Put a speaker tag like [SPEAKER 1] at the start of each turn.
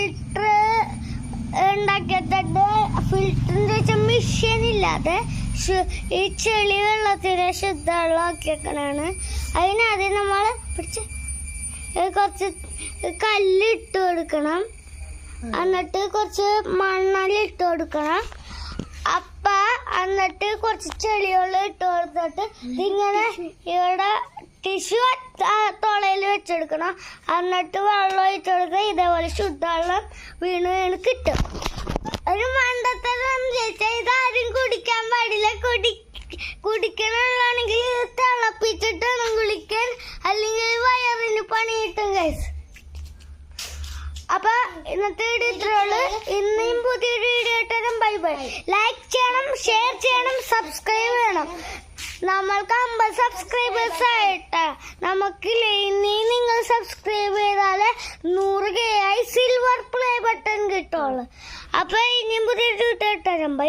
[SPEAKER 1] Filter ഉണ്ടാക്കിയിട്ടുണ്ട്. ഫിൽറ്ററിന്റെ വെച്ചാൽ മെഷീൻ ഇല്ലാതെ ഈ ചെളി വെള്ളത്തിന് ശുദ്ധവെള്ളം ആക്കിയേക്കണാണ്. അതിനാദ്യം നമ്മൾ പിടിച്ച് കുറച്ച് കല്ലിട്ട് കൊടുക്കണം, എന്നിട്ട് കുറച്ച് മണ്ണലിട്ട് കൊടുക്കണം. എന്നിട്ട് കുറച്ച് ചെളിവെള്ളം ഇട്ട് കൊടുത്തിട്ട് ഇതിങ്ങനെ ഇവിടെ ടിഷ്യൂ തുളയിൽ വെച്ചെടുക്കണം. എന്നിട്ട് വെള്ളം ഒഴിച്ചു കൊടുക്കുക. ഇതേപോലെ ശുദ്ധവെള്ളം വീണ് കിട്ടും. ഒരു മണ്ടത്തരം ചോദിച്ചാൽ ഇതാരും കുടിക്കാൻ പാടില്ല. കുടിക്കണമെങ്കിൽ തിളപ്പിച്ചിട്ട് വേണം കുളിക്കാൻ, അല്ലെങ്കിൽ വയറിന് പണി കിട്ടും ഗൈസ്. അപ്പൊ ഇന്നത്തെ വീഡിയോ ഇത്രയുള്ളൂ. ഇന്നും പുതിയൊരു വീഡിയോ ഇട്ടും ബൈ ബൈ. ലൈക്ക് ചെയ്യണം, ഷെയർ ചെയ്യണം, സബ്സ്ക്രൈബ് ചെയ്യണം. നമ്മൾക്ക് 50 സബ്സ്ക്രൈബേഴ്സ് ആയിട്ടാ. നമുക്ക് ഇനി നിങ്ങൾ സബ്സ്ക്രൈബ് ചെയ്താലേ 100K ആയി സിൽവർ പ്ലേ ബട്ടൺ കിട്ടുള്ളൂ. അപ്പൊ ഇനിയും പുതിയൊരു വീഡിയോ ഇട്ടും ബൈ.